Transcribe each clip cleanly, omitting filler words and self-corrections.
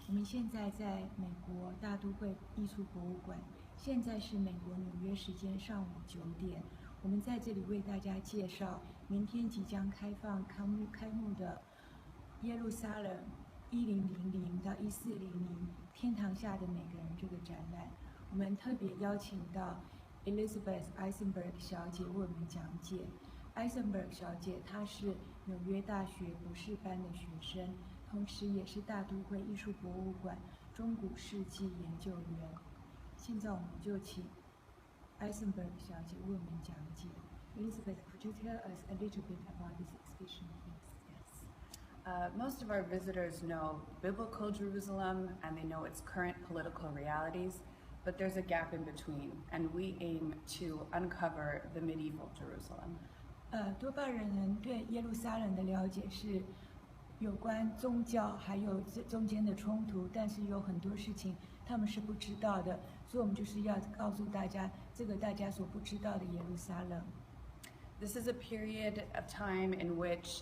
我们现在在美国大都会艺术博物馆，现在是美国纽约时间上午9点。我们在这里为大家介绍明天即将开幕的耶路撒冷1000到1400天堂下的每个人这个展览。我们特别邀请到 Elizabeth 艾森伯格小姐为我们讲解。艾森伯格小姐她是纽约大学博士班的学生，同时也是大都会艺术博物馆中古世纪研究员。现在我们就请艾森伯格小姐为我们讲解。Elizabeth, could you tell us a little bit about this exhibition, please? Yes. Most of our visitors know biblical Jerusalem and they know its current political realities, but there's a gap in between, and we aim to uncover the medieval Jerusalem. 多半人对耶路撒冷的了解是有关宗教还有中间的冲突，但是有很多事情他们是不知道的，所以我们就是要告诉大家这个大家所不知道的耶路撒冷。This is a period of time in which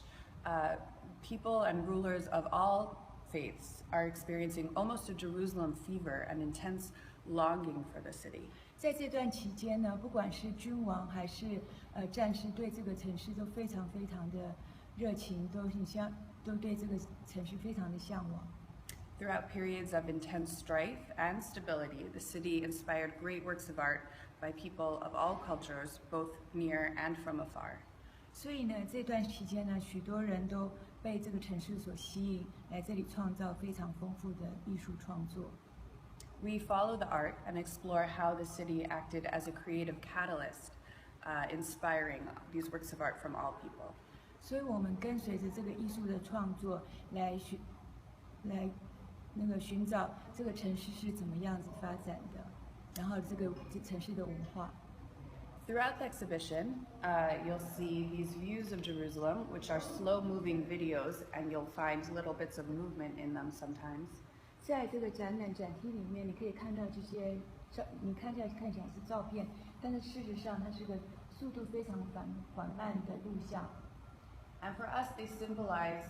people and rulers of all faiths are experiencing almost a Jerusalem fever, an intense longing for the city. 在这段期间呢，不管是君王还是战士，对这个城市都非常非常的热情，都对这个城市非常的向往。Throughout periods of intense strife and stability, the city inspired great works of art by people of all cultures, both near and from afar. 所以呢，这段期间呢，许多人都被这个城市所吸引，来这里创造非常丰富的艺术创作。We follow the art and explore how the city acted as a creative catalyst, inspiring these works of art from all people. 所以我们跟随着这个艺术的创作来寻找这个城市是怎么样子发展的，然后这个城市的文化。Throughout the exhibition, you'll see these views of Jerusalem, which are slow-moving videos, and you'll find little bits of movement in them sometimes. 在这个展厅里面，你可以看到这些你看起来是照片，但是事实上它是个速度非常缓慢的录像。And for us, they symbolize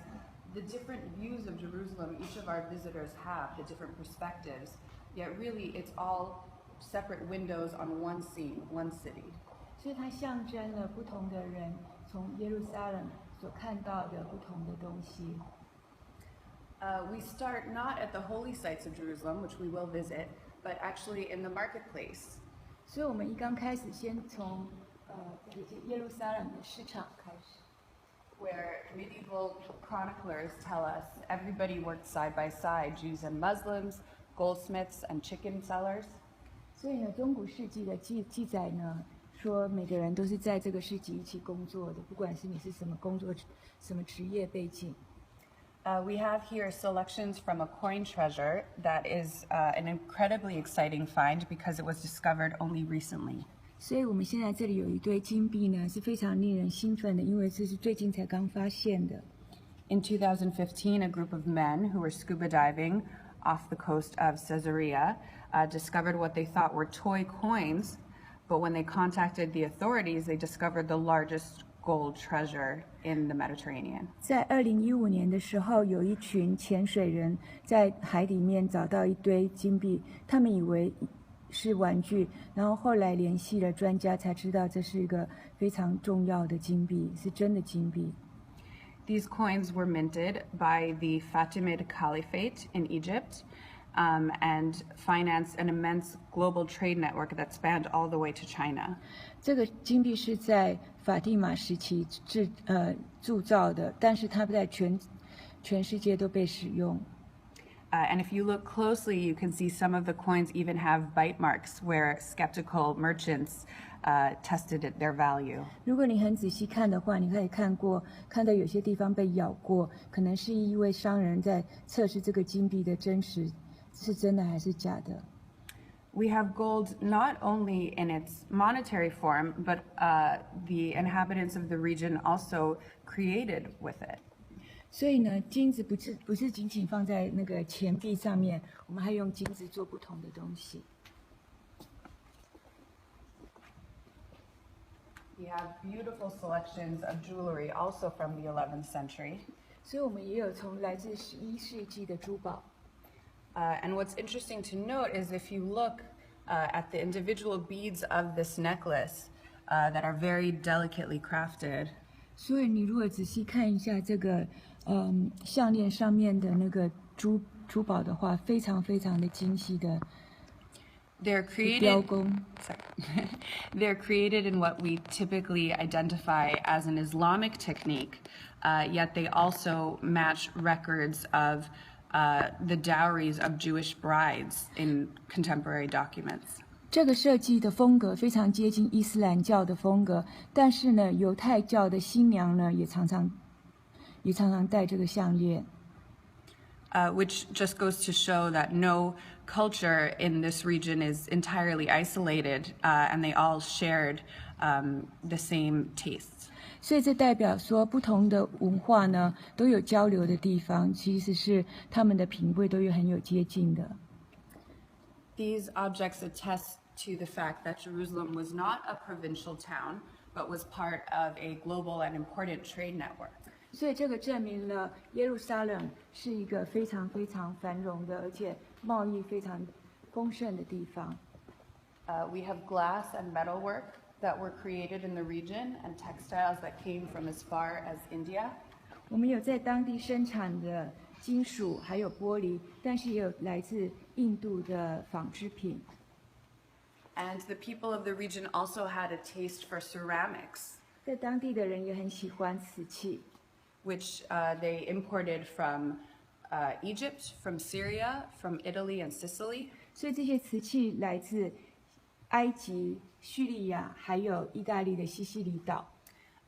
the different views of Jerusalem each of our visitors have, the different perspectives, yet really it's all separate windows on one scene, one city. 所以它象征了不同的人从耶路撒冷所看到的不同的东西。We start not at the holy sites of Jerusalem, which we will visit, but actually in the marketplace. 所以我们一刚开始先从耶路撒冷的市场开始。Where medieval chroniclers tell us everybody worked side by side, Jews and Muslims, goldsmiths and chicken sellers. 所以呢，中古世纪的记载呢，说每个人都是在这个世纪一起工作的，不管是你是什么工作、什么职业背景。We have here selections from a coin treasure that is an incredibly exciting find because it was discovered only recently. 所以我们现在这里有一堆金币呢，是非常令人兴奋的，因为这是最近才刚发现的。In 2015, a group of men who were scuba diving off the coast of Caesarea discovered what they thought were toy coins, but when they contacted the authorities, they discovered the largest gold treasure in the Mediterranean. 在2015年的时候，有一群潜水人在海里面找到一堆金币，他们以为是玩具，然后后来联系了专家，才知道这是一个非常重要的金币，是真的金币。These coins were minted by the Fatimid Caliphate in Egypt and financed an immense global trade network that spanned all the way to China. 这个金币是在法蒂玛时期铸造的，但是它在全世界都被使用。And if you look closely, you can see some of the coins even have bite marks where skeptical merchants tested their value. 如果你很仔细看的话，你可以看到有些地方被咬过，可能是一位商人在测试这个金币的真实是真的还是假的。We have gold not only in its monetary form, but the inhabitants of the region also created with it. 所以呢，金子不是仅仅放在那个钱币上面，我们还用金子做不同的东西。We have beautiful selections of jewelry also from the 11th century. 所以我们也有从来自11世纪的珠宝。And what's interesting to note is if you look at the individual beads of this necklace that are very delicately crafted. 所以你如果仔细看一下这个项链上面的那个珠宝的话，非常非常的精细的 They're 雕 created, 工。they're created in what we typically identify as an Islamic technique, yet they also match records of the dowries of Jewish brides in contemporary documents. 这个设计的风格非常接近伊斯兰教的风格，但是呢，犹太教的新娘呢也常常戴这个项链。Which just goes to show that no culture in this region is entirely isolated, and they all shared the same tastes. 所以这代表说，不同的文化呢都有交流的地方，其实是他们的品味都有很有接近的。These objects attest to the fact that Jerusalem was not a provincial town, but was part of a global and important trade network. 所以这个证明了耶路撒冷是一个非常非常繁荣的，而且贸易非常丰盛的地方。We have glass and metalwork that were created in the region and textiles that came from as far as India. 我们有在当地生产的金属，还有玻璃，但是也有来自印度的纺织品。And the people of the region also had a taste for ceramics, 在当地的人也很喜欢瓷器。which they imported from Egypt, from Syria, from Italy and Sicily. 所以这些瓷器来自埃及、叙利亚，还有意大利的西西里岛。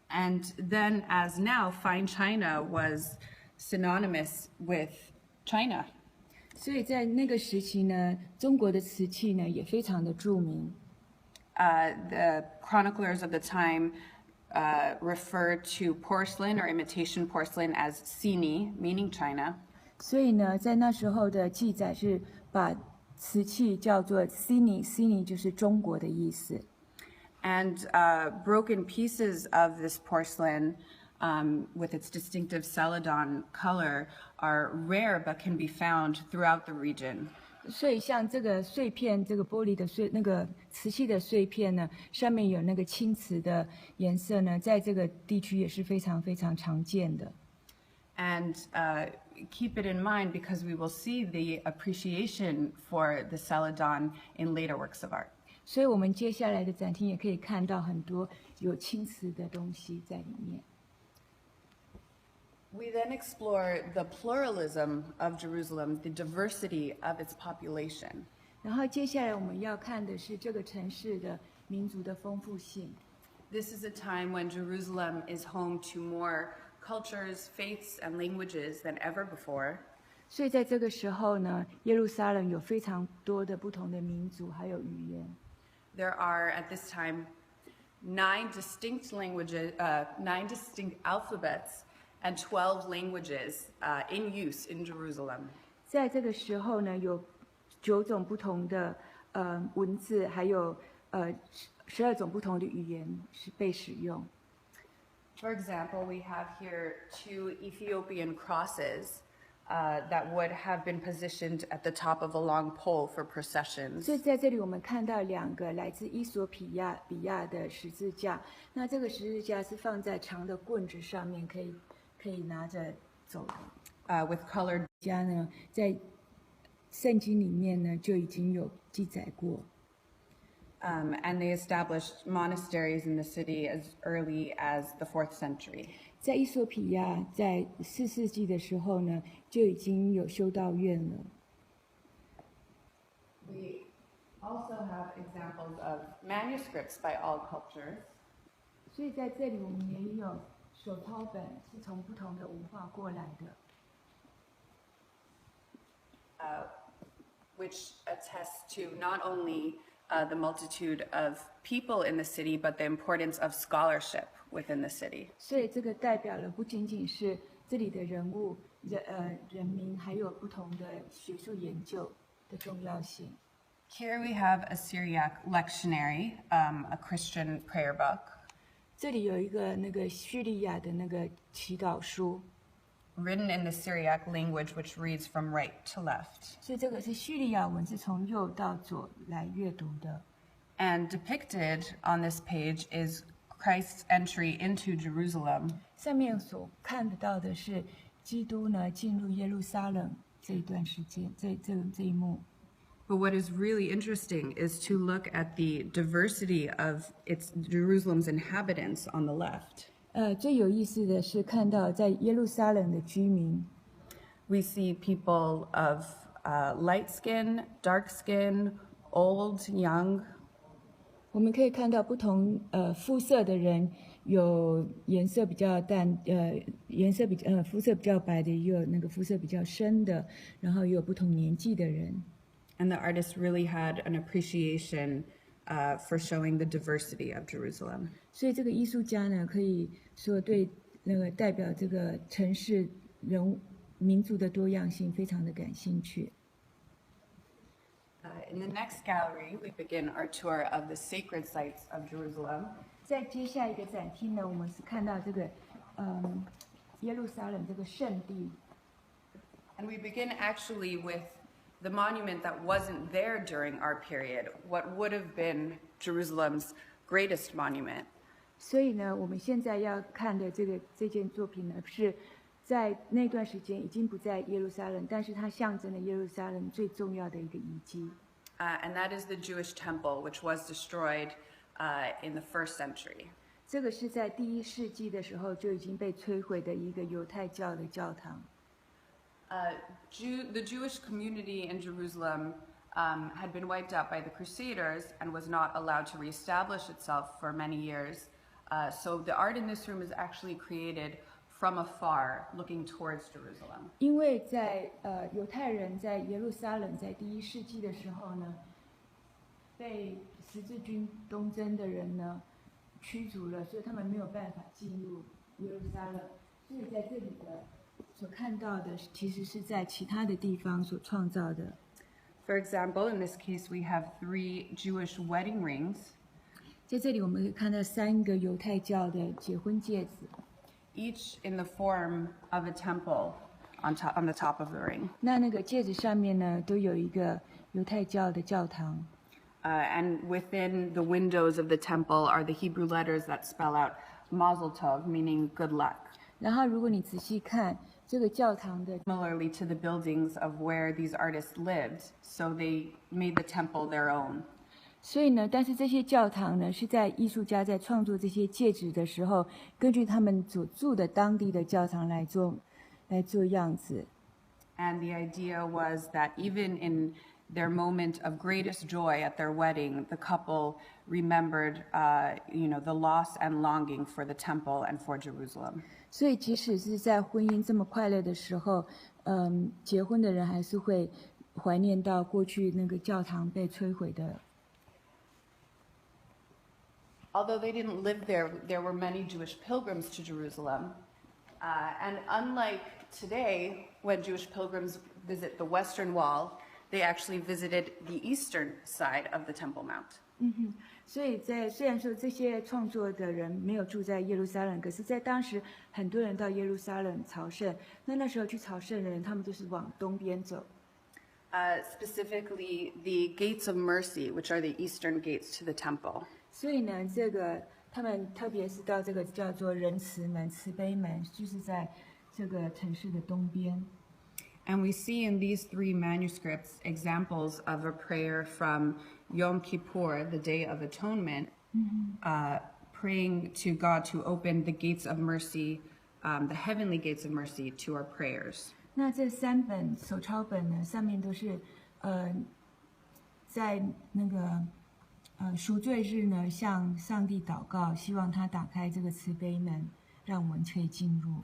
And then, as now, fine china was synonymous with China. 所以在那个时期呢，中国的瓷器呢也非常的著名。The chroniclers of the time refer to porcelain or imitation porcelain as Sini, meaning China. 所以呢，在那时候的记载是把瓷器叫做 Sini 就是中国的意思。And broken pieces of this porcelain with its distinctive celadon color are rare but can be found throughout the region. 所以像这个碎片，这个玻璃的那个瓷器的碎片呢，上面有那个青瓷的颜色呢，在这个地区也是非常非常常见的。And keep it in mind because we will see the appreciation for the celadon in later works of art. 所以我们接下来的展厅也可以看到很多有青瓷的东西在里面。We then explore the pluralism of Jerusalem, the diversity of its population. 然后接下来我们要看的是这个城市的民族的丰富性。This is a time when Jerusalem is home to more cultures, faiths, and languages than ever before. 所以在这个时候呢，耶路撒冷有非常多的不同的民族还有语言。There are at this time 9 distinct alphabets and 12 languages in use in Jerusalem. 在这个时候呢，有9种不同的文字，还有12种不同的语言是被使用。For example, we have here 2 Ethiopian crosses that would have been positioned at the top of a long pole for processions. 所以在这里我们看到2个来自伊索比亚的十字架，那这个十字架是放在长的棍子上面，可以拿着走的。With colored 家呢，在圣经里面呢就已经有记载过。and they established monasteries in the city as early as the 4th century. 在伊索比亚，在4世纪的时候呢，就已经有修道院了。We also have examples of manuscripts by all cultures. 所以在这里我们也有手抄本，是从不同的文化过来的。Which attests to not only the multitude of people in the city, but the importance of scholarship within the city. 所以这个代表了不仅仅是这里的人物、人民，还有不同的学术研究的重要性。Here we have a Syriac Lectionary, a Christian prayer book. 这里有一个那个叙利亚的那个祈祷书。written in the Syriac language, which reads from right to left. 所以这个是叙利亚文，是从右到左来阅读的。And depicted on this page is Christ's entry into Jerusalem. 上面所看得到的是基督呢进入耶路撒冷这一段时间，这一幕。But what is really interesting is to look at the diversity of Jerusalem's inhabitants on the left. 最有意思的是看到在耶路撒冷的居民。We see people of light skin, dark skin, old, young. 我们可以看到不同肤色的人，有颜色比较淡，肤色比较白的，也有那个肤色比较深的，然后也有不同年纪的人。And the artist really had an appreciation for showing the diversity of Jerusalem. 所以这个艺术家呢，可以说对那个代表这个城市民族的多样性非常的感兴趣。In the next gallery, we begin our tour of the sacred sites of Jerusalem. 在接下一个展厅呢，我们是看到这个耶路撒冷这个圣地。And we begin actually with the monument that wasn't there during our period, what would have been Jerusalem's greatest monument. 所以呢，我们现在要看的这件作品呢，是在那段时间已经不在耶路撒冷，但是它象征了耶路撒冷最重要的一个遗迹。And that is the Jewish temple, which was destroyed in the 1st century. 这个是在第1世纪的时候就已经被摧毁的一个犹太教的教堂。The Jewish community in Jerusalem had been wiped out by the Crusaders and was not allowed to reestablish itself for many years. So the art in this room is actually created from afar, looking towards Jerusalem. 因为在犹太人在耶路撒冷在第1世纪的时候呢，被十字军东征的人呢驱逐了，所以他们没有办法进入耶路撒冷。所以在这里的所看到的，其实是在其他的地方所创造的。For example, in this case, we have 3 Jewish wedding rings. 在这里，我们可以看到3个犹太教的结婚戒指。Each in the form of a temple on the top of the ring. 那个戒指上面呢，都有一个犹太教的教堂。And within the windows of the temple are the Hebrew letters that spell out Mazel Tov, meaning good luck. 然后，如果你仔细看这个教堂的 Similarly to the buildings of where these artists lived, so they made the temple their own. 所以呢，但是这些教堂呢，是在艺术家在创作这些戒指的时候，根据他们所住的当地的教堂来做样子。And the idea was that even in their moment of greatest joy at their wedding, the couple remembered, the loss and longing for the temple and for Jerusalem. 所以，即使是在婚姻这么快乐的时候，结婚的人还是会怀念到过去那个教堂被摧毁的。Although they didn't live there, there were many Jewish pilgrims to Jerusalem. And unlike today, when Jewish pilgrims visit the Western Wall, they actually visited the eastern side of the Temple Mount. 所以虽然说这些创作的人没有住在耶路撒冷，可是在当时很多人到耶路撒冷朝圣。那时候去朝圣的人，他们都是往东边走。Specifically, the gates of mercy, which are the eastern gates to the temple. 所以呢，他们特别是到这个叫做仁慈门、慈悲门，就是在这个城市的东边。And we see in these 3 manuscripts examples of a prayer from Yom Kippur, the Day of Atonement, praying to God to open the gates of mercy, the heavenly gates of mercy, to our prayers. 那这3本手抄本呢，上面都是在那个赎罪日呢，向上帝祷告，希望他打开这个慈悲门，让我们可以进入。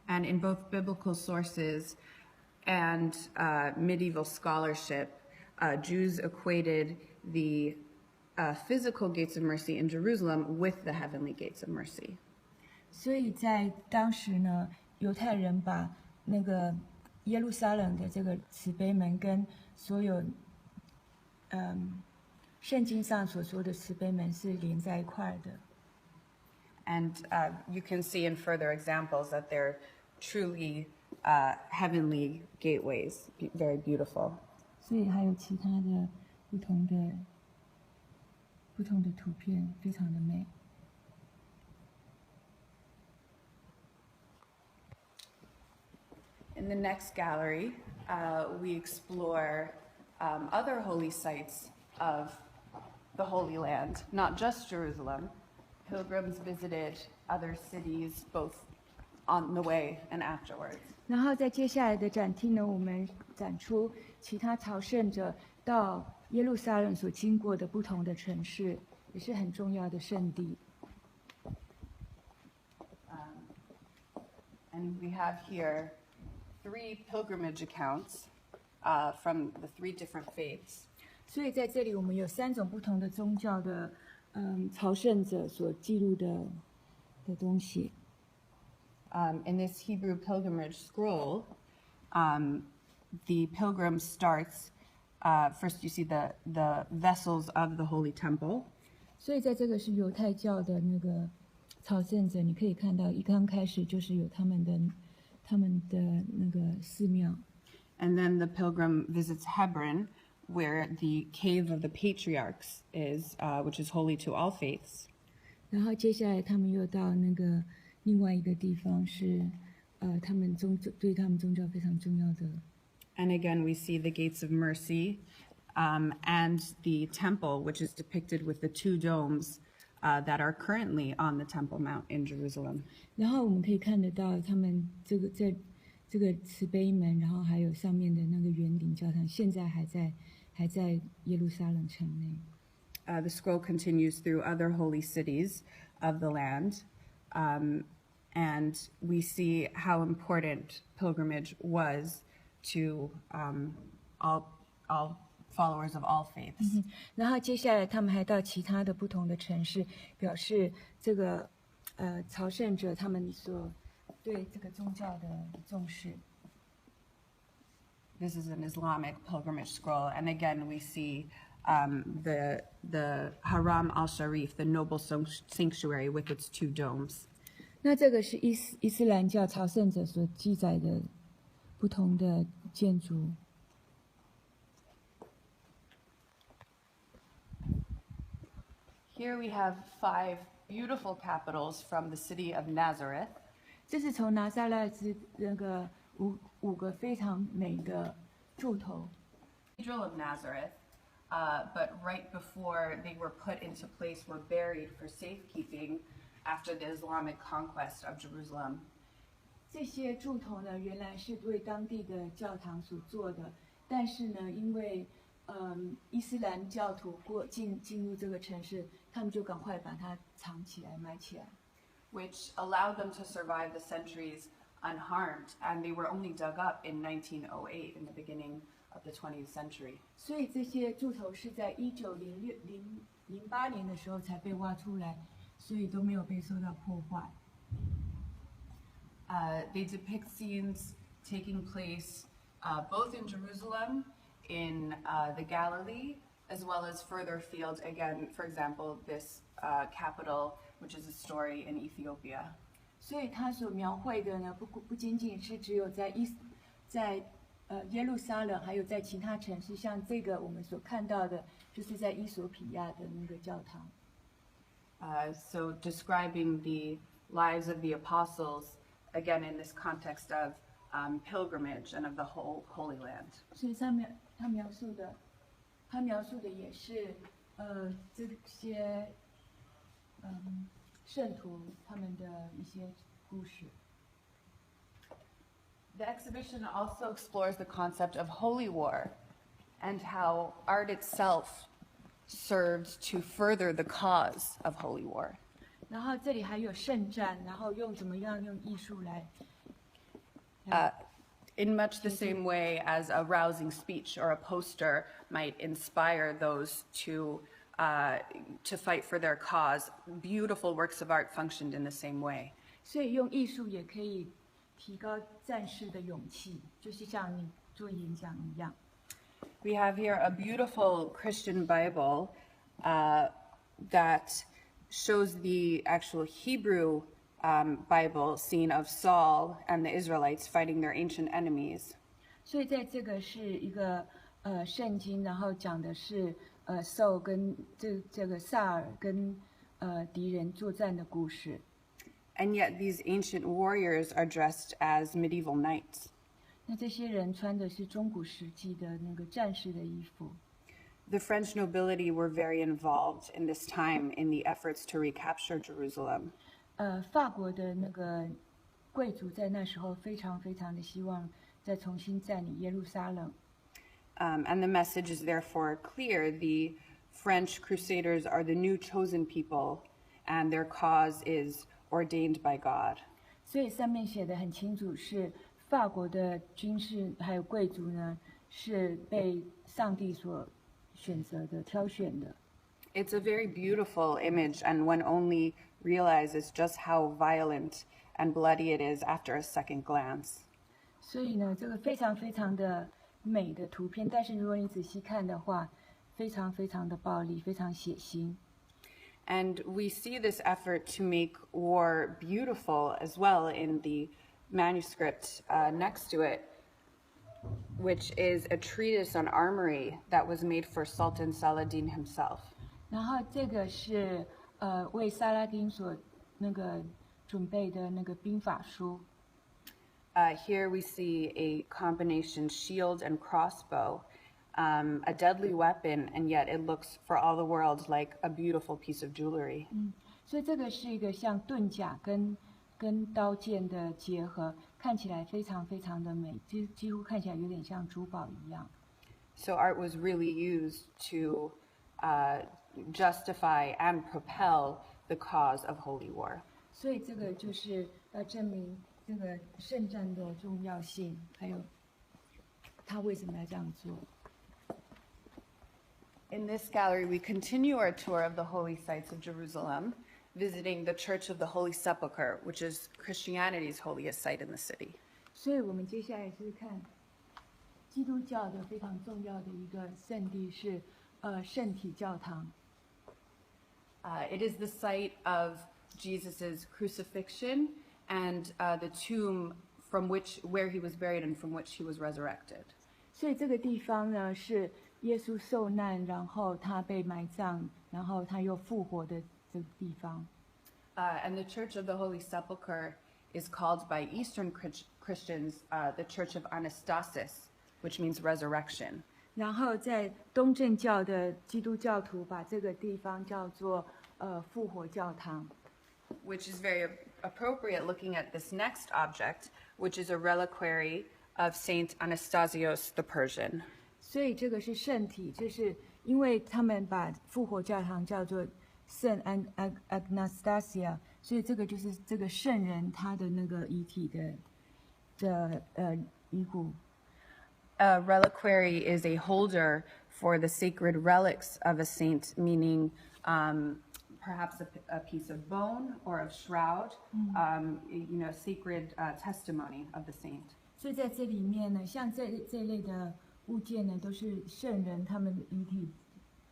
And in both biblical sources and medieval scholarship, Jews equated the physical gates of mercy in Jerusalem with the heavenly gates of mercy. 所以在当时呢，犹太人把那个耶路撒冷的这个慈悲门跟所有圣经上所说的慈悲门是连在一块的。And you can see in further examples that they're truly heavenly gateways, very beautiful. 所以还有其他的不同的图片，非常的美。In the next gallery, we explore other holy sites of the Holy Land, not just Jerusalem. Pilgrims visited other cities both on the way and afterwards. 然后在接下来的展厅呢，我们展出其他朝圣者到耶路撒冷所经过的不同的城市，也是很重要的圣地。And we have here 3 pilgrimage accounts from the 3 different faiths. 所以在这里，我们有3种不同的宗教的朝圣者所记录的东西。In this Hebrew pilgrimage scroll, the pilgrim starts, first you see the vessels of the Holy Temple. 所以在这个是犹太教的那个朝圣者，你可以看到一刚开始就是有他们的那个寺庙。And then the pilgrim visits Hebron, where the cave of the patriarchs is, which is holy to all faiths. 然后接下来他们又到那个另外一个地方是，他们对他们宗教非常重要的。And again, we see the gates of mercy, and the temple, which is depicted with the 2 domes that are currently on the Temple Mount in Jerusalem. 然后我们可以看得到他们在这个慈悲门，然后还有上面的那个圆顶教堂，现在还在耶路撒冷城内。The scroll continues through other holy cities of the land, and we see how important pilgrimage was to all followers of all faiths. 然后接下来他们还到其他的不同的城市，表示这个朝圣者他们所对这个宗教的重视。This is an Islamic pilgrimage scroll, and again we see the Haram al-Sharif, the noble sanctuary with its 2 domes. 那这个是伊斯兰教朝圣者所记载的不同的建筑。Here we have 5 beautiful capitals from the city of Nazareth. 这是从拿撒勒之那个五个非常美的柱头。Cathedral of Nazareth, but right before they were put into place, were buried for safekeeping after the Islamic conquest of Jerusalem. 这些柱头呢，原来是为当地的教堂所做的，但是呢，因为伊斯兰教徒进入这个城市，他们就赶快把它藏起来、埋起来。Which allowed them to survive the centuries unharmed, and they were only dug up in 1908, in the beginning of the 20th century. 所以这些柱头是在1908年的时候才被挖出来，所以都没有被受到破坏。They depict scenes taking place both in Jerusalem, in the Galilee, as well as further afield. Again, for example, this capital, which is a story in Ethiopia. 所以他所描绘的呢，不仅仅是只有在耶路撒冷，还有在其他城市，像这个我们所看到的，就是在伊索比亚的那个教堂。So describing the lives of the apostles, again in this context of pilgrimage and of the whole Holy Land. 所以他描述的也是这些圣徒他们的一些故事。The exhibition also explores the concept of holy war and how art itself served to further the cause of holy war. 然后这里还有圣战，然后怎么样用艺术来。In much the same way as a rousing speech or a poster might inspire those to fight for their cause, beautiful works of art functioned in the same way. 所以用艺术也可以提高战士的勇气，就是像你做演讲一样。We have here a beautiful Christian Bible that shows the actual Hebrew Bible scene of Saul and the Israelites fighting their ancient enemies. 所以在这个是一个圣经，然后讲的是Saul 跟这个萨尔跟敌人作战的故事。And yet these ancient warriors are dressed as medieval knights. 那这些人穿的是中古世纪的那个战士的衣服。The French nobility were very involved in this time in the efforts to recapture Jerusalem. 法国的那个贵族在那时候非常非常的希望再重新占领耶路撒冷。And the message is therefore clear. The French Crusaders are the new chosen people, and their cause is ordained by God. 所以上面写的很清楚，是法国的军士还有贵族呢，是被上帝所选择的、挑选的。It's a very beautiful image, and one only realizes just how violent and bloody it is after a second glance. 所以呢，这个非常非常的美的图片，但是如果你仔细看的话，非常非常的暴力，非常血腥。And we see this effort to make war beautiful as well in the manuscript next to it, which is a treatise on armory that was made for Sultan Saladin himself. 然后这个是为萨拉丁所那个准备的那个兵法书。Here we see a combination shield and crossbow, a deadly weapon, and yet it looks for all the world like a beautiful piece of jewelry. 所以这个是一个像盾甲跟刀剑的结合，看起来非常非常的美，几乎看起来有点像珠宝一样。So art was really used to justify and propel the cause of holy war. 所以这个就是要证明这个圣战的重要性，还有他为什么要这样做。In this gallery, we continue our tour of the holy sites of Jerusalem, visiting the Church of the Holy Sepulchre, which is Christianity's holiest site in the city. 所以我们接下来是看基督教的非常重要的一个圣地是圣体教堂。It is the site of Jesus' crucifixion and the tomb where he was buried and from which he was resurrected. 所以这个地方呢是耶稣受难，然后他被埋葬，然后他又复活的这个地方。And the Church of the Holy Sepulchre is called by Eastern Christians the Church of Anastasis, which means resurrection. 然后在东正教的基督教徒把这个地方叫做复活教堂。Which is very appropriate looking at this next object, which is a reliquary of Saint Anastasios the Persian. 所以这个是圣体，就是因为他们把复活教堂叫做圣Anastasia，所以这个就是这个圣人他的那个遗体的遗骨。A reliquary is a holder for the sacred relics of a saint, meaning perhaps a piece of bone or a shroud, sacred testimony of the saint. 所以在这里面呢，像这一类的物件呢，都是圣人他们遗体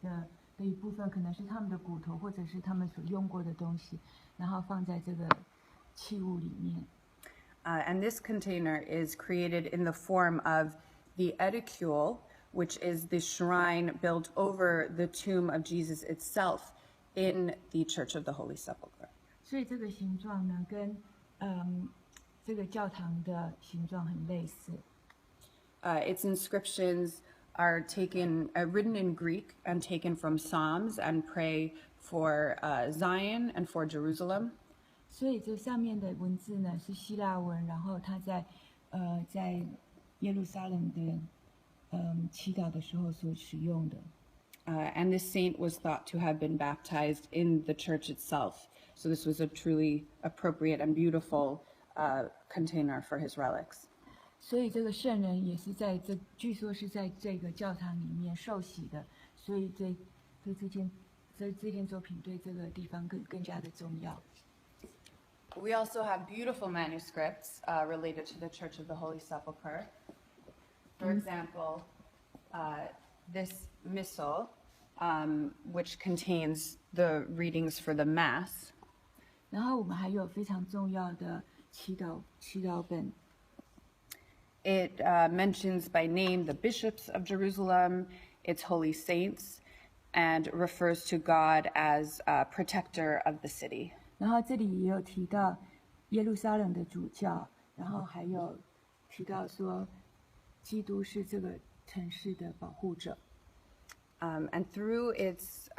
的一部分，可能是他们的骨头，或者是他们所用过的东西，然后放在这个器物里面。And this container is created in the form of the edicule, which is the shrine built over the tomb of Jesus itself in the Church of the Holy Sepulchre. 所以这个形状呢，跟这个教堂的形状很类似。Its inscriptions are written in Greek and taken from Psalms and pray for Zion and for Jerusalem. 所以这上面的文字呢是希腊文，然后它在耶路撒冷的祈祷的时候所使用的。And this saint was thought to have been baptized in the church itself. So this was a truly appropriate and beautiful container for his relics. 所以这个圣人也是据说是在这个教堂里面受洗的，所以这件作品对这个地方更加的重要。We also have beautiful manuscripts related to the Church of the Holy Sepulchre. For example, this missal, which contains the readings for the Mass. 然后我们还有非常重要的祈祷本。It mentions by name the bishops of Jerusalem, its holy saints, and refers to God as protector of the city. 然后这里也有提到耶路撒冷的主教，然后还有提到说基督是这个城市的保护者。And through its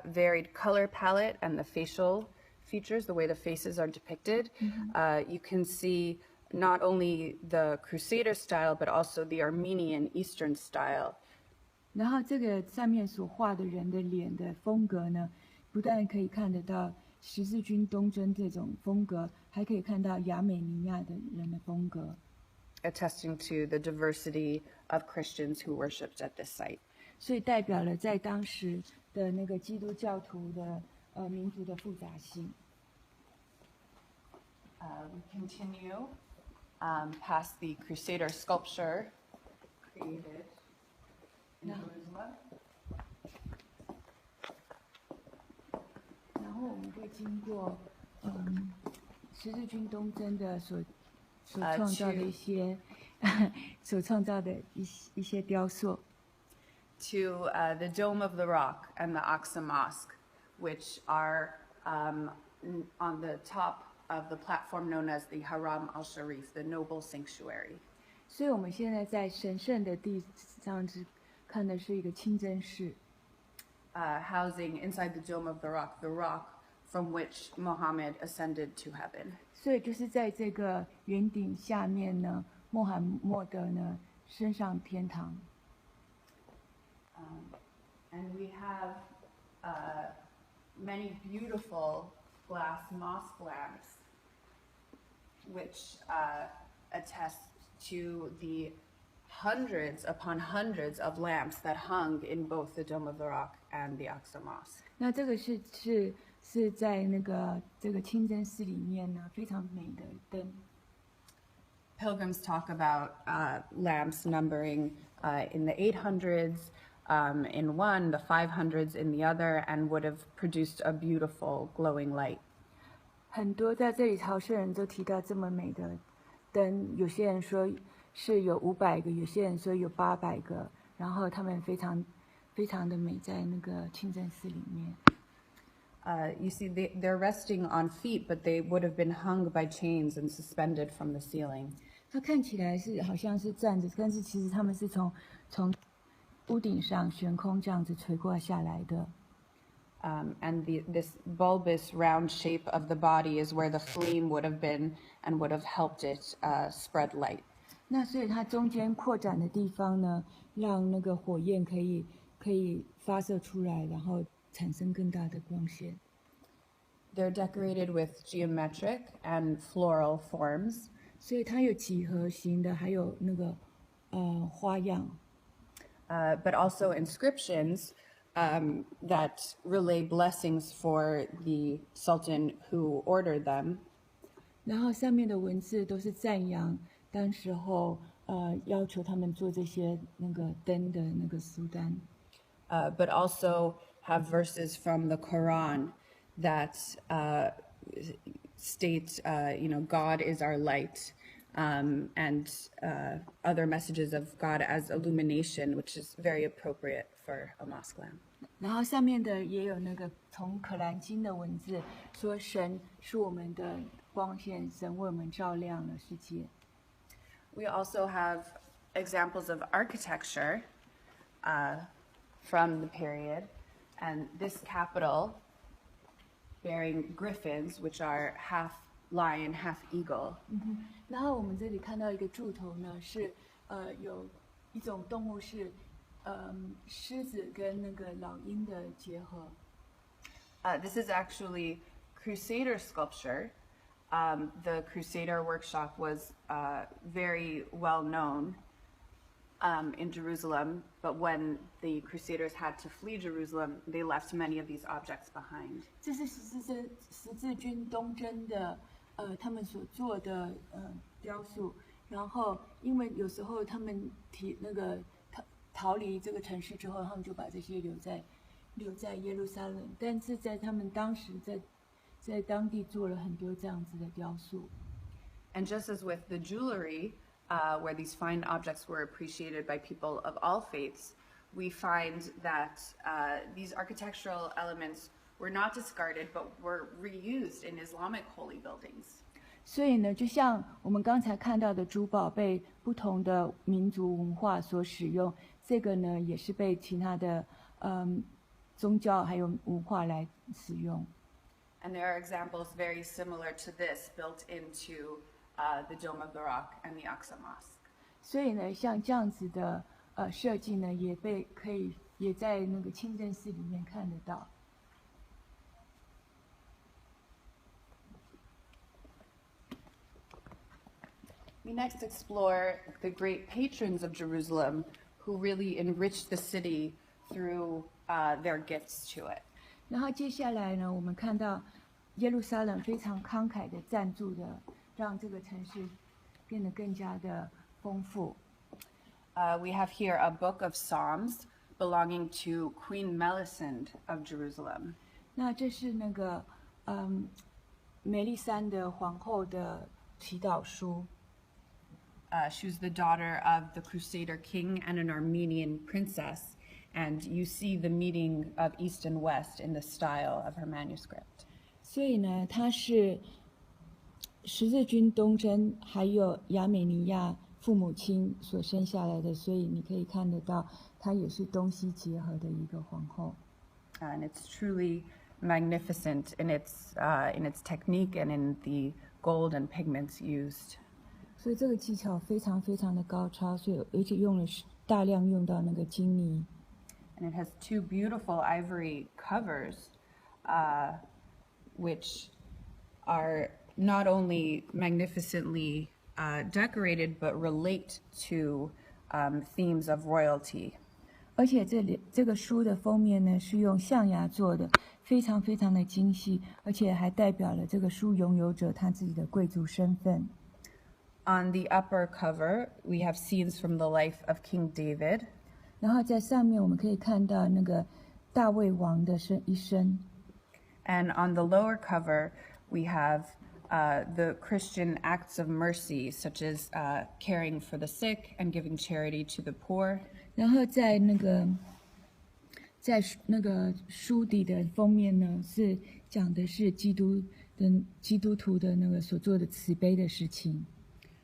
varied color palette and the facial features, the way the faces are depicted, you can see not only the Crusader style, but also the Armenian Eastern style. 然后这个上面所画的人的脸的风格呢，不但可以看得到十字军东征这种风格，还可以看到亚美尼亚的人的风格。Attesting to the diversity of Christians who worshipped at this site. 所以代表了在当时的那个基督教徒的民族的复杂性。We continue past the Crusader sculpture created in Jerusalem. 然后我们会经过十字军东征的所创造的一些所创造的一些雕塑。To the Dome of the Rock and the Aqsa Mosque, which are on the top of the platform known as the Haram al-Sharif, the noble sanctuary. 所以我们现在在神圣的地上看的是一个清真寺。Housing inside the Dome of the rock from which Muhammad ascended to heaven. 所以就是在这个圆顶下面呢，穆罕默德呢升上天堂。And we have many beautiful glass mosque lamps, which attest to the hundreds upon hundreds of lamps that hung in both the Dome of the Rock and the Aqsa Mosque. 那这个是在这个清真寺里面呢，非常美的灯。Pilgrims talk about lamps numbering in the 800s in one, the 500s in the other, and would have produced a beautiful glowing light. 很多在这里朝圣人都提到这么美的灯，有些人说是有500个，有些人说有800个，然后他们非常的美，在那个清真寺里面。You see, they're resting on feet, but they would have been hung by chains and suspended from the ceiling. 它看起来好像是站着，但是其实他们是从屋顶上悬空这样子垂挂下来的。And this bulbous round shape of the body is where the flame would have been and would have helped it spread light. 那所以它中间扩展的地方呢，让那个火焰可以发射出来，然后产生更大的光线。They're decorated with geometric and floral forms. 所以它有几何形的，还有那个花样。But also inscriptions that relay blessings for the Sultan who ordered them. 然后上面的文字都是赞扬当时候要求他们做这些那个灯的那个苏丹。But also have verses from the Quran that state, God is our light. And other messages of God as illumination, which is very appropriate for a mosque lamp. 然后上面的也有那个从可兰经的文字，说神是我们的光线，神为我们照亮了世界。We also have examples of architecture from the period, and this capital bearing griffins, which are half lion, half eagle. 然后我们这里看到一个柱头呢，是有一种动物是狮子跟那个老鹰的结合。This is actually Crusader sculpture. The Crusader workshop was very well known in Jerusalem, but when the Crusaders had to flee Jerusalem, they left many of these objects behind. 这是十字军东征的他们所做的雕塑，然后因为有时候他们逃离这个城市之后，他们就把这些留在耶路撒冷，但是在他们当时在当地做了很多这样子的雕塑。And just as with the jewelry, where these fine objects were appreciated by people of all faiths, we find that these architectural elements were not discarded, but were reused in Islamic holy buildings. 所以呢，就像我们刚才看到的珠宝被不同的民族文化所使用，这个呢也是被其他的宗教还有文化来使用。And there are examples very similar to this built into the Dome of the Rock and the Aqsa Mosque. 所以呢，像这样子的设计呢，也在那个清真寺里面看得到。We next explore the great patrons of Jerusalem who really enriched the city through their gifts to it. 然后接下来呢，我们看到耶路撒冷非常慷慨的赞助的，让这个城市变得更加的丰富。We have here a book of Psalms belonging to Queen Millicent of Jerusalem. 那这是那个梅丽珊的皇后的祈祷书。She was the daughter of the Crusader king and an Armenian princess, and you see the meeting of East and West in the style of her manuscript. 所以呢，她是十字军东征，还有亚美尼亚父母亲所生下来的，所以你可以看得到，她也是东西结合的一个皇后。And it's truly magnificent in its technique and in the gold and pigments used. 所以这个技巧非常非常的高超，所以而且大量用到那个金泥。And it has two beautiful ivory covers, which are not only magnificently decorated, but relate to themes of royalty. 而且这个书的封面呢是用象牙做的，非常非常的精细，而且还代表了这个书拥有者他自己的贵族身份。On the upper cover, we have scenes from the life of King David. 然后在上面我们可以看到那个大卫王的一生。And on the lower cover, we have the Christian acts of mercy, such as caring for the sick and giving charity to the poor. 然后在那个书底的封面呢，是讲的是基督徒的那个所做的慈悲的事情。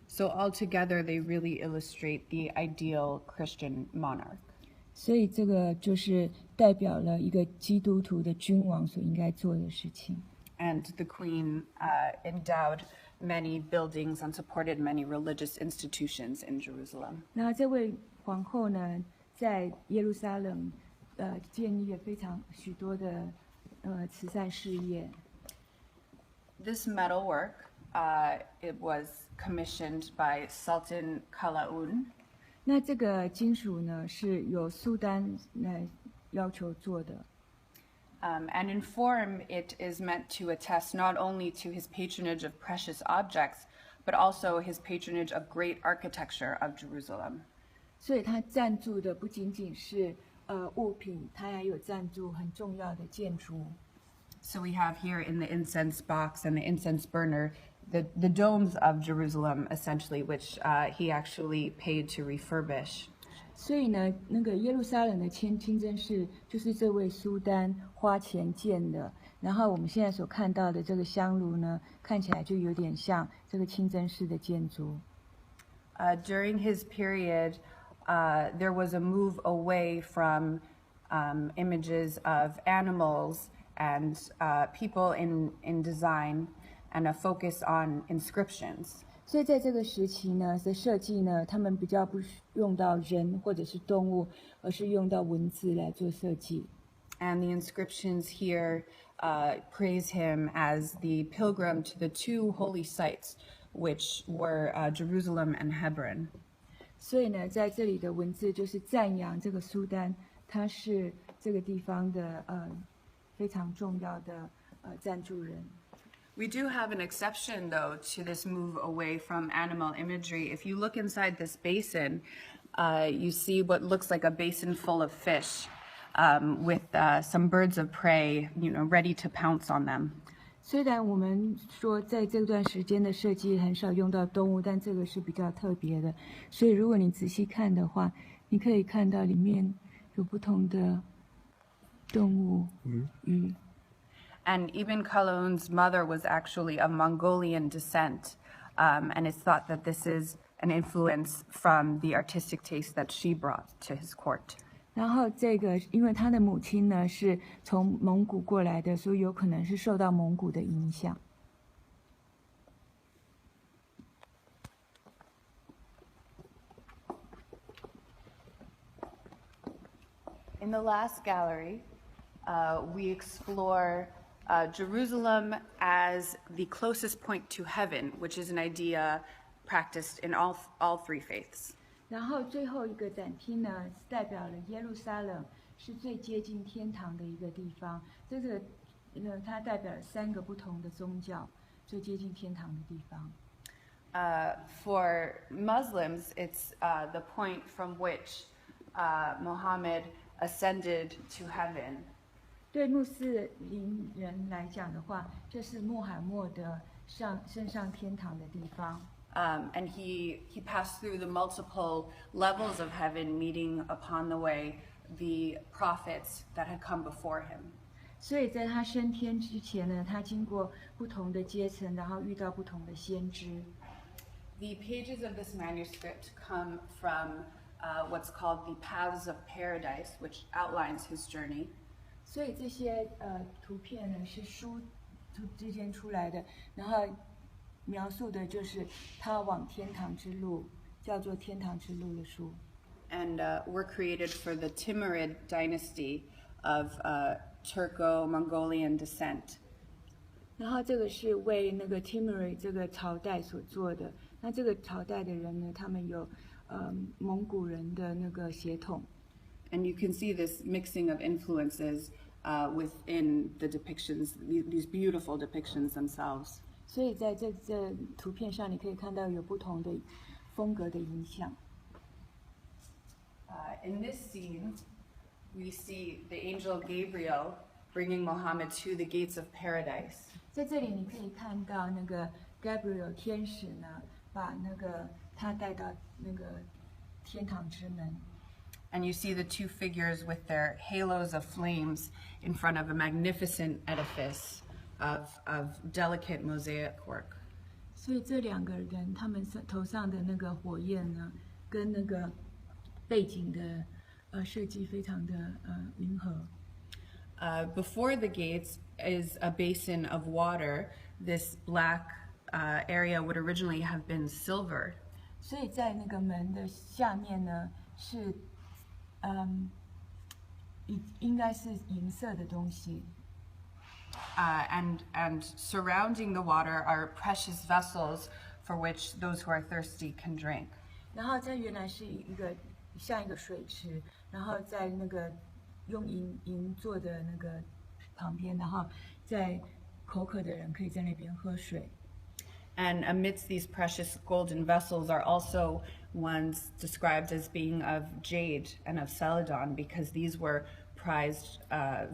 So altogether, they really illustrate the ideal Christian monarch. 所以这个就是代表了一个基督徒的君王所应该做的事情。And the queen endowed many buildings and supported many religious institutions in Jerusalem. 那这位皇后呢，在耶路撒冷建立了许多的慈善事业。This metalwork, it was commissioned by Sultan Qala'un. 那这个金属呢，是由苏丹来要求做的。And in form, it is meant to attest not only to his patronage of precious objects, but also his patronage of great architecture of Jerusalem. 所以他赞助的不仅仅是物品，他还有赞助很重要的建筑。So we have here in the incense box and the incense burner the domes of Jerusalem, essentially, which he actually paid to refurbish. 所以呢，那个耶路撒冷的清真寺就是这位苏丹花钱建的。然后我们现在所看到的这个香炉呢，看起来就有点像这个清真寺的建筑。During his period, there was a move away from images of animals and people in design, and a focus on inscriptions. 所以在这个时期呢的设计呢，他们比较不用到人或者是动物，而是用到文字来做设计。And the inscriptions here praise him as the pilgrim to the two holy sites, which were Jerusalem and Hebron. 所以呢，在这里的文字就是赞扬这个苏丹，他是这个地方的非常重要的赞助人。We do have an exception, though, to this move away from animal imagery. If you look inside this basin, you see what looks like a basin full of fish with some birds of prey, ready to pounce on them. 虽然我们说在这段时间的设计很少用到动物，但这个是比较特别的。所以如果你仔细看的话，你可以看到里面有不同的动物鱼。And Ibn Khaldun's mother was actually of Mongolian descent, and it's thought that this is an influence from the artistic taste that she brought to his court. 然后这个，因为他的母亲呢是从蒙古过来的，所以有可能是受到蒙古的影响。In the last gallery, we explore Jerusalem as the closest point to heaven, which is an idea practiced in all three faiths. 然后最后一个展厅呢，代表了耶路撒冷是最接近天堂的一个地方。这个，它代表了3个不同的宗教最接近天堂的地方。For Muslims, it's the point from which Muhammad ascended to heaven. 对穆斯林人来讲的话，这是穆罕默德升上天堂的地方。And he passed through the multiple levels of heaven, meeting upon the way the prophets that had come before him. 所以在他升天之前呢，他经过不同的阶层，然后遇到不同的先知。The pages of this manuscript come from what's called the Paths of Paradise, which outlines his journey. 所以这些图片呢是书之间出来的，然后描述的就是他往天堂之路，叫做天堂之路的书。And were created for the Timurid dynasty of Turco-Mongolian descent. 然后这个是为那个 Timurid 这个朝代所做的。那这个朝代的人呢，他们有蒙古人的那个血统。And you can see this mixing of influences within the depictions, these beautiful depictions themselves. 所以在这图片上，你可以看到有不同的风格的影响。In this scene, we see the angel Gabriel bringing Muhammad to the gates of paradise. 在这里，你可以看到那个 Gabriel 天使呢，把他带到那个天堂之门。And you see the two figures with their halos of flames in front of a magnificent edifice of delicate mosaic work. 所以这2个人，他们头上的那个火焰呢，跟那个背景的设计非常的吻合。Before the gates is a basin of water. This black area would originally have been silver. 所以在那个门的下面呢，是应该是银色的东西。And surrounding the water are precious vessels for which those who are thirsty can drink. 然后这原来是像一个水池，然后在那个用银做的那个旁边，然后在口渴的人可以在那边喝水。And amidst these precious golden vessels are also ones described as being of jade and of celadon, because these were prized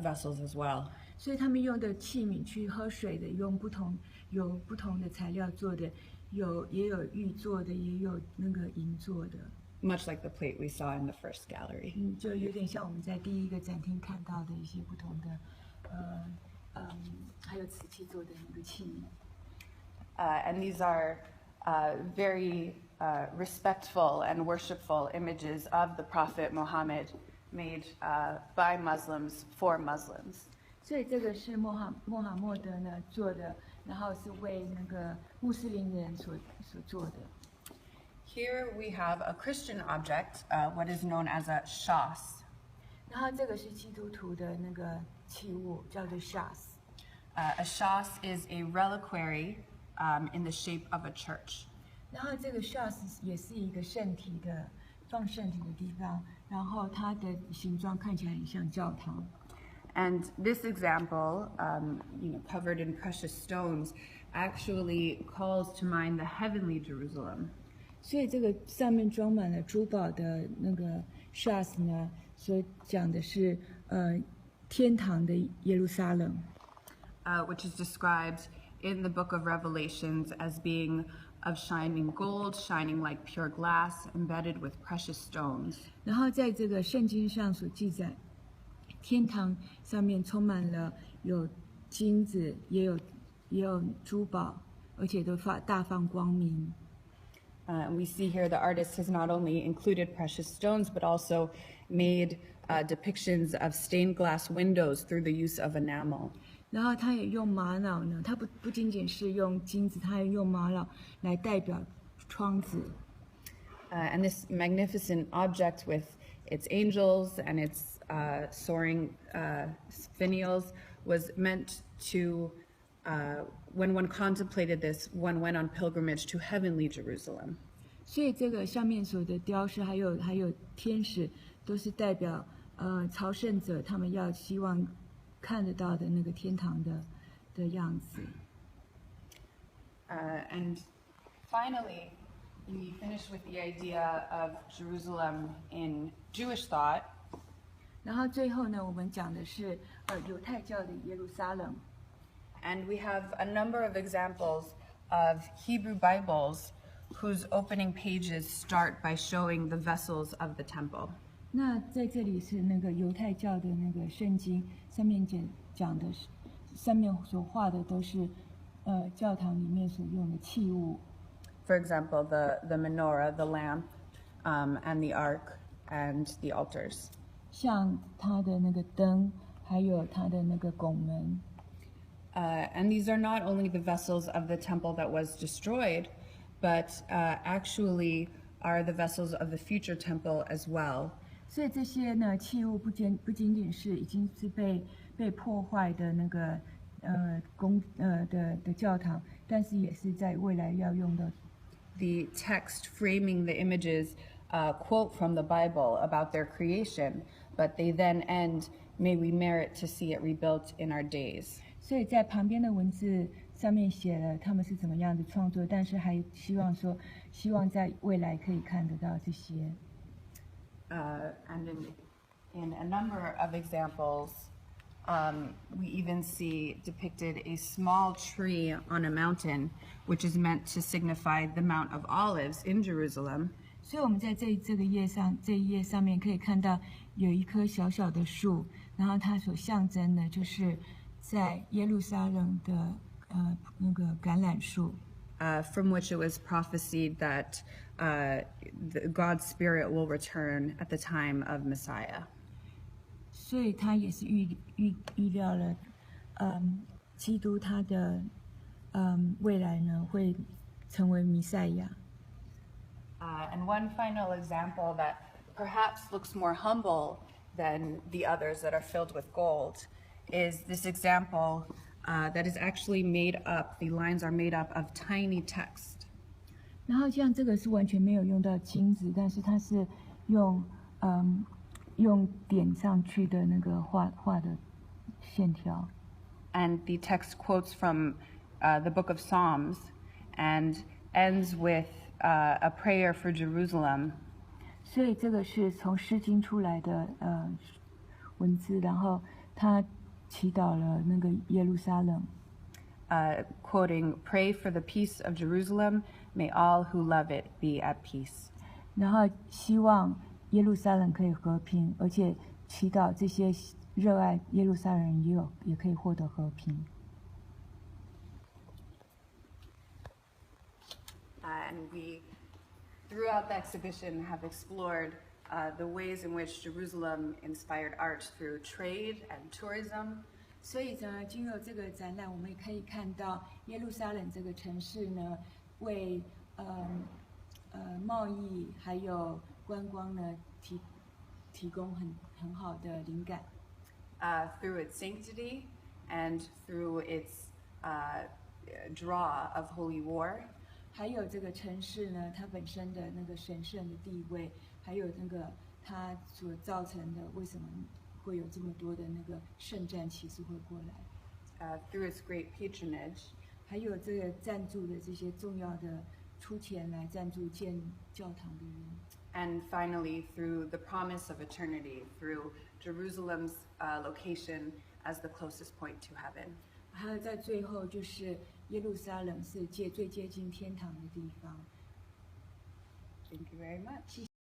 vessels as well. 所以他们用的器皿去喝水的，有不同的材料做的，也有玉做的，也有那个银做的。Much like the plate we saw in the first gallery. 就有点像我们在第一个展厅看到的一些不同的，还有瓷器做的那个器皿。And these are very respectful and worshipful images of the Prophet Muhammad, made by Muslims for Muslims. 所以这个是穆罕默德呢做的，然后是为那个穆斯林人所做的。Here we have a Christian object, what is known as a shas. 然后这个是基督徒的那个器物，叫做 shas。A shas is a reliquary in the shape of a church. 然后这个 shas 也是一个圣体的放圣体的地方，然后它的形状看起来很像教堂。And this example, covered in precious stones, actually calls to mind the heavenly Jerusalem. 所以这个上面装满了珠宝的那个 shas 呢，所讲的是天堂的耶路撒冷。which is described in the book of Revelations as being of shining gold, shining like pure glass, embedded with precious stones. 然后在这个圣经上所记载，天堂上面充满了有金子，也有珠宝，而且都大放光明。We see here the artist has not only included precious stones, but also made depictions of stained glass windows through the use of enamel. 然后他也用玛瑙呢，他不仅仅是用金子，他也用玛瑙来代表窗子。And this magnificent object with its angels and its soaring finials was meant to, when one contemplated this, one went on pilgrimage to heavenly Jerusalem. 所以这个上面所的雕饰，还有天使，都是代表朝圣者他们要希望看得到的那个天堂的样子。And finally, we finish with the idea of Jerusalem in Jewish thought. 然后最后呢，我们讲的是犹太教的耶路撒冷。And we have a number of examples of Hebrew Bibles whose opening pages start by showing the vessels of the temple. 那在这里是那个犹太教的那个圣经上面讲的是，上面所画的都是教堂里面所用的器物。For example, the menorah, the lamp, and the ark, and the altars. 像它的那个灯，还有它的那个拱门。And these are not only the vessels of the temple that was destroyed, but actually are the vessels of the future temple as well. 所以这些呢器物不仅仅是已经是被破坏的那个的教堂，但是也是在未来要用的。The text framing the images quote from the Bible about their creation, but they then end, "May we merit to see it rebuilt in our days." 所以在旁边的文字上面写了他们是怎么样的创作，但是还希望在未来可以看得到这些。And in a number of examples, we even see depicted a small tree on a mountain, which is meant to signify the Mount of Olives in Jerusalem. 所以我们在这一页上面可以看到有一棵小小的树，然后它所象征的就是在耶路撒冷的那个橄榄树。From which it was prophesied that God's Spirit will return at the time of Messiah. 所以他也是预料了，基督他的未来呢会成为弥赛亚。And one final example that perhaps looks more humble than the others that are filled with gold is this example that is actually made up, the lines are made up of tiny text. 然后像这个是完全没有用到金子，但是它是用点上去的那个画的线条。And the text quotes from the book of Psalms and ends with a prayer for Jerusalem. 所以这个是从诗经出来的文字，然后他祈祷了那个耶路撒冷。Quoting, "Pray for the peace of Jerusalem. May all who love it be at peace." 然后希望耶路撒冷可以和平，而且祈祷这些热爱耶路撒冷人也可以获得和平。And we, throughout the exhibition, have explored the ways in which Jerusalem inspired art through trade and tourism. 所以呢，经由这个展览，我们也可以看到耶路撒冷这个城市呢，为贸易还有观光呢提供很好的灵感。Through its sanctity and through its draw of holy war. 还有这个城市呢，它本身的那个神圣的地位，还有那个它所造成的为什么会有这么多的那个圣战骑士会过来。Through its great patronage. 还有这个赞助的这些重要的出钱来赞助建教堂的人。And finally, through the promise of eternity, through Jerusalem's location as the closest point to heaven. 还有在最后就是耶路撒冷是最接近天堂的地方。Thank you very much.